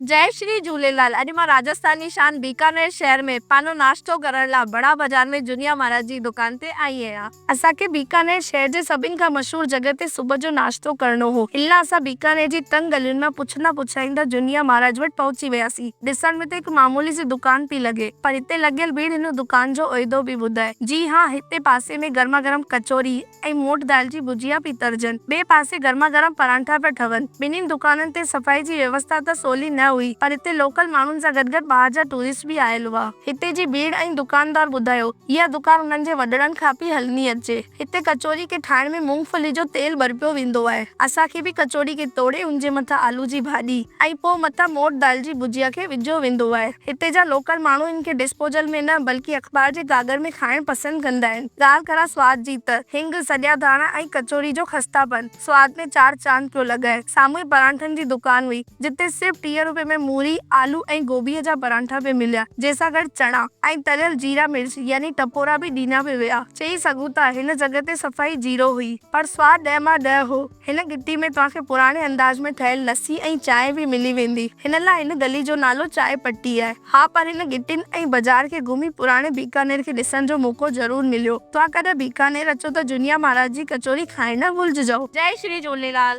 जय श्री झूलेलाल। अॼु मां राजस्थानी शान बीकानेर शहर में पानो नाश्तो करण लाइ बड़ा बाजार में जुनिया महाराज जी दुकान ते आई आहियां। असांखे बीकानेर शहर जे सभिनि खां मशहूर जगह ते सुबुह जो नाश्तो करणो हो। इन लाइ असां बीकानेर जी तंग गलियुनि में पुछंदा पुछाईंदा जुनिया महाराज वटि पहुची वियासीं। ॾिसण में त हिकु मामूली सी दुकान पई लॻे, पर हिते लॻियल भीड़ हिन दुकान जो उहिदो बि ॿुधाए। जी हाँ, हिते पासे में गर्मा गर्म कचौरी ऐं मोट दाल जी भुजिया पई तरजनि। ॿिए पासे गर्मा गर्म परांठा पिया ठवनि। ॿिन्हिनि दुकाननि ते सफ़ाई जी व्यवस्था त सवली न हुई, पर हिते लोकल माण्हुनि सां गॾु ॿाहिरि जा टूरिस्ट बि आयल हुआ। हिते जी भीड़ ऐं दुकानदार ॿुधायो इहा दुकान उन्हनि जे वॾड़नि खां पई हलनी अचे। हिते कचौरी खे ठाहिण में मूंगफली जो तेल भरपियो वेंदो आहे। असांखे बि कचौरी खे तोड़े उन जे मथां आलू जी भाॼी ऐं पोइ मथां मोट दाल जी भुजिया खे विझो वेंदो आहे। हिते जा लोकल माण्हू इन खे डिस्पोजल में न बल्कि अख़बार जे कागर में खाइण पसंदि कंदा आहिनि। ॻाल्हि करा स्वाद जी त हिंग, सॼा धाणा ऐं कचौरी जो खस्तापन स्वाद में चार चांद पियो लॻाए। साम्हूं ई परांठनि जी दुकान हुई, जिते सिर्फ़ 30 रुपए में मूरी, आलू ऐं गोभीअ जा परांठा पे मिलिया, जंहिंसां गॾु चणा ऐं तरियल जीरा मिर्च यानी टपोरा बि ॾिना पे विया। चई सघूं था हिन जॻह ते सफ़ाई 0 हुई, पर स्वाद 10 मां 10 हो। हिन गिटी में तव्हांखे पुराणे अंदाज में ठहियल लस्सी ऐं चांहि बि मिली वेंदी। हिन लाइ हिन गली जो नालो चांहि पट्टी आहे। हा, पर हिन गिटिन ऐं बाज़ार खे घुमी पुराणे बीकानेर खे ॾिसण जो मौक़ो ज़रूर मिलियो। तव्हां कॾहिं बीकानेर अचो त जुनिया महाराज जी कचौरी खाइण न भुलिजो। जय श्री झूलेलाल।